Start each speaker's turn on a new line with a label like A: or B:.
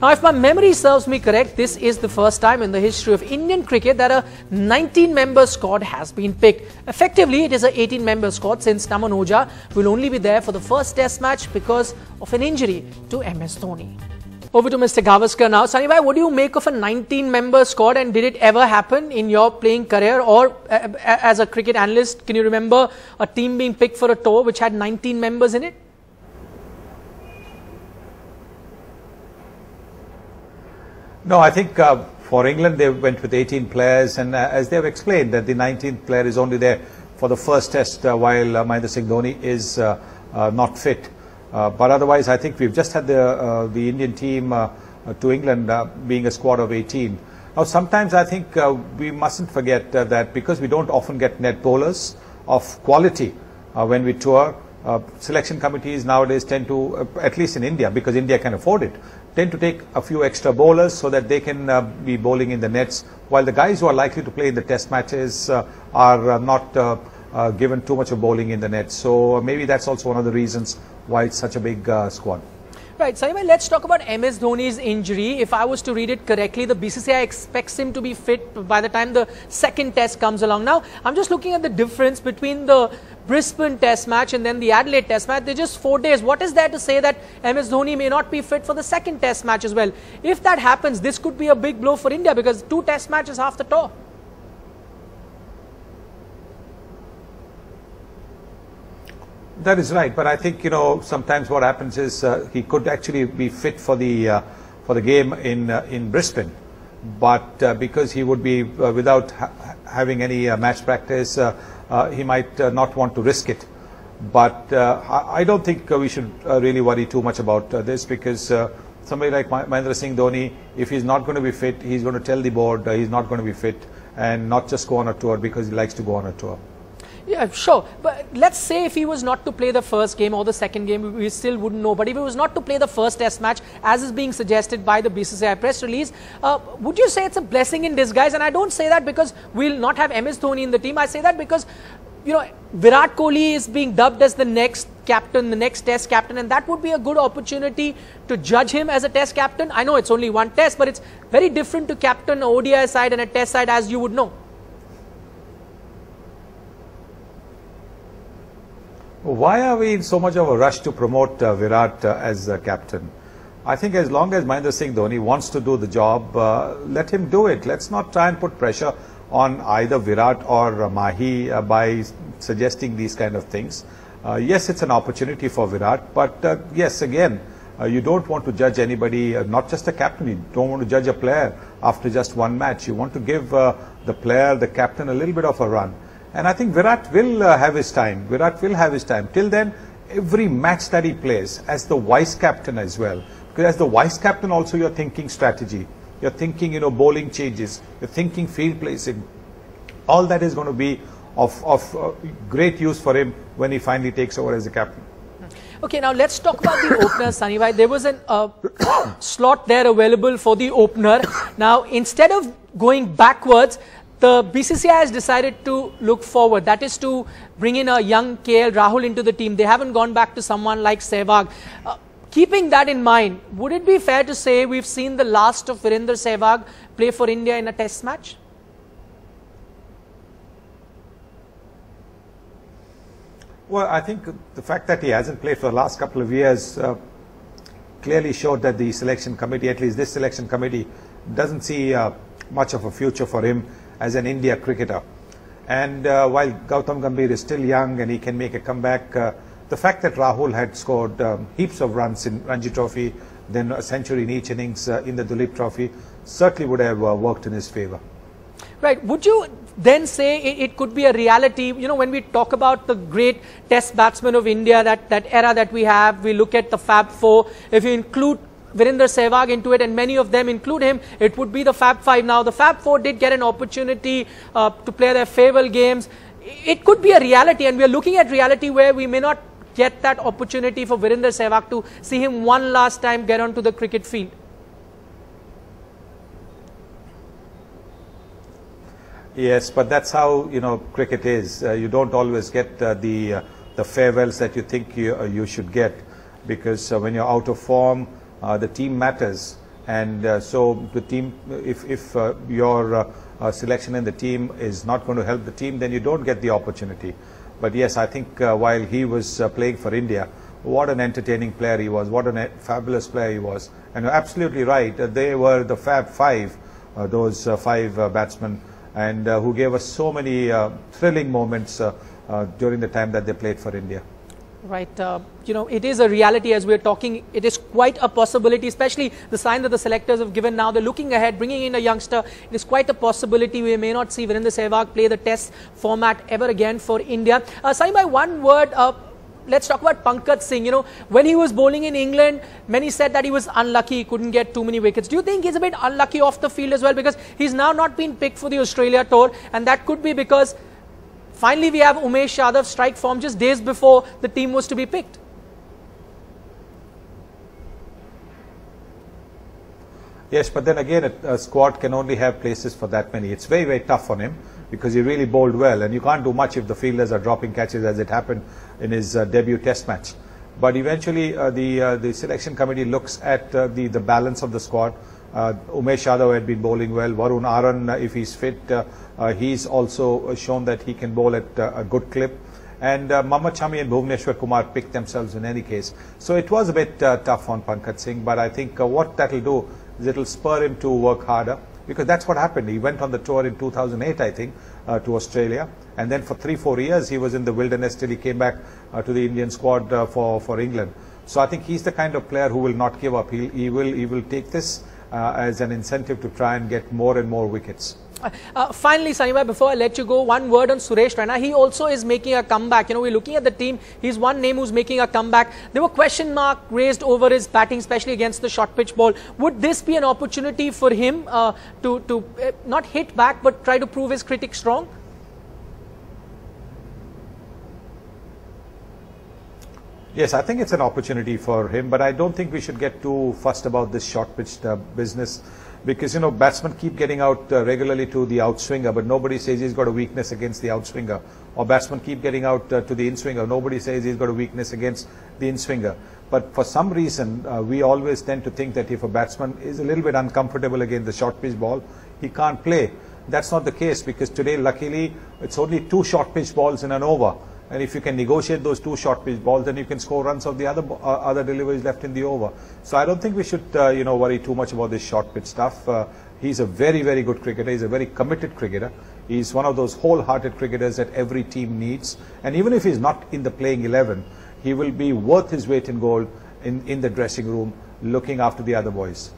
A: Now, if my memory serves me correct, this is the first time in the history of Indian cricket that a 19-member squad has been picked. Effectively, it is a 18-member squad since Naman Ojha will only be there for the first test match because of an injury to MS Dhoni. Over to Mr. Gavaskar now. Sunny bhai, what do you make of a 19-member squad, and did it ever happen in your playing career or as a cricket analyst? Can you remember a team being picked for a tour which had 19 members in it?
B: No, I think for England they went with 18 players, and as they have explained that the 19th player is only there for the first test while Virender Sehwag is not fit. But otherwise, I think we've just had the Indian team to England being a squad of 18. Now, sometimes I think we mustn't forget that because we don't often get net bowlers of quality when we tour, selection committees nowadays tend to, at least in India, because India can afford it, tend to take a few extra bowlers so that they can be bowling in the nets, while the guys who are likely to play in the test matches are not given too much of bowling in the nets. So maybe that's also one of the reasons why it's such a big squad.
A: Right, so let's talk about MS Dhoni's injury. If I was to read it correctly, the BCCI expects him to be fit by the time the second test comes along. Now, I'm just looking at the difference between the Brisbane test match and then the Adelaide test match. They're just 4 days. What is there to say that MS Dhoni may not be fit for the second test match as well? If that happens, this could be a big blow for India because 2 test matches half the tour.
B: That is right, but I think, you know, sometimes what happens is he could actually be fit for the game in Brisbane, but because he would be without having any match practice, he might not want to risk it. But I don't think we should really worry too much about this, because somebody like Virender Dhoni, if he's not going to be fit, he's going to tell the board he's not going to be fit and not just go on a tour because he likes to go on a tour.
A: Yeah, sure. But let's say if he was not to play the first game or the second game, we still wouldn't know. But if he was not to play the first test match, as is being suggested by the BCCI press release, would you say it's a blessing in disguise? And I don't say that because we'll not have MS Dhoni in the team. I say that because, you know, Virat Kohli is being dubbed as the next captain, the next test captain, and that would be a good opportunity to judge him as a test captain. I know it's only one test, but it's very different to captain an ODI side and a test side, as you would know.
B: Why are we in so much of a rush to promote Virat as captain? I think as long as Virender Dhoni wants to do the job, let him do it. Let's not try and put pressure on either Virat or Mahi by suggesting these kind of things. Yes, it's an opportunity for Virat, but yes, again, you don't want to judge anybody, not just a captain. You don't want to judge a player after just one match. You want to give the player, the captain, a little bit of a run. And I think Virat will have his time. Virat will have his time. Till then, every match that he plays as the vice captain as well. Because as the vice captain also, you're thinking strategy. You're thinking, you know, bowling changes. You're thinking field placing. All that is going to be of great use for him when he finally takes over as a captain.
A: Okay, now let's talk about the opener, Sunny bhai. There was a slot there available for the opener. Now, instead of going backwards, the BCCI has decided to look forward. That is to bring in a young KL Rahul into the team. They haven't gone back to someone like Sehwag. Keeping that in mind, would it be fair to say we've seen the last of Virender Sehwag play for India in a test match?
B: Well, I think the fact that he hasn't played for the last couple of years clearly showed that the selection committee, at least this selection committee, doesn't see much of a future for him as an India cricketer. And while Gautam Gambhir is still young and he can make a comeback, the fact that Rahul had scored heaps of runs in Ranji Trophy, then a century in each innings in the Duleep Trophy, certainly would have worked in his favour.
A: Right. Would you then say it could be a reality? You know, when we talk about the great test batsmen of India, that era that we have, we look at the Fab Four. If you include Virender Sehwag into it, and many of them include him, it would be the Fab Five. Now, the Fab Four did get an opportunity to play their farewell games. It could be a reality, and we are looking at reality where we may not get that opportunity for Virender Sehwag to see him one last time get onto the cricket field.
B: Yes, but that's how, you know, cricket is. You don't always get the farewells that you think you should get, because when you're out of form, the team matters. And so the team, if your selection in the team is not going to help the team, then you don't get the opportunity. But yes, I think while he was playing for India, what an entertaining player he was, what a fabulous player he was. And you're absolutely right, they were the Fab Five, those five batsmen, and who gave us so many thrilling moments during the time that they played for India.
A: Right, you know, it is a reality as we're talking. It is quite a possibility, especially the sign that the selectors have given now. They're looking ahead, bringing in a youngster. It is quite a possibility we may not see Virender Sehwag play the test format ever again for India. Saeem bhai, one word, let's talk about Pankaj Singh. You know, when he was bowling in England, many said that he was unlucky, he couldn't get too many wickets. Do you think he's a bit unlucky off the field as well? Because he's now not been picked for the Australia tour, and that could be because finally we have Umesh Yadav strike form just days before the team was to be picked.
B: Yes, but then again, a squad can only have places for that many. It's very, very tough on him because he really bowled well, and you can't do much if the fielders are dropping catches, as it happened in his debut test match. But eventually the selection committee looks at the balance of the squad. Umesh Yadav had been bowling well. Varun Aaron, if he's fit, he's also shown that he can bowl at a good clip. And Mohammad Shami and Bhuvneshwar Kumar picked themselves in any case. So it was a bit tough on Pankaj Singh, but I think what that will do is it will spur him to work harder, because that's what happened. He went on the tour in 2008, I think, to Australia, and then for 3-4 years he was in the wilderness till he came back to the Indian squad for England. So I think he's the kind of player who will not give up. He will take this as an incentive to try and get more and more wickets.
A: Finally, Saeem bhai, before I let you go, one word on Suresh Raina. He also is making a comeback. You know, we're looking at the team. He's one name who's making a comeback. There were question marks raised over his batting, especially against the short pitch ball. Would this be an opportunity for him to not hit back, but try to prove his critics wrong?
B: Yes, I think it's an opportunity for him, but I don't think we should get too fussed about this short pitch business, because, you know, batsmen keep getting out regularly to the outswinger, but nobody says he's got a weakness against the outswinger. Or batsmen keep getting out to the inswinger, nobody says he's got a weakness against the inswinger. But for some reason, we always tend to think that if a batsman is a little bit uncomfortable against the short pitch ball, he can't play. That's not the case, because today, luckily, it's only 2 short pitch balls in an over. And if you can negotiate those 2 short pitch balls, then you can score runs of the other deliveries left in the over. So I don't think we should, you know, worry too much about this short pitch stuff. He's a very, very good cricketer. He's a very committed cricketer. He's one of those wholehearted cricketers that every team needs. And even if he's not in the playing 11, he will be worth his weight in gold in the dressing room, looking after the other boys.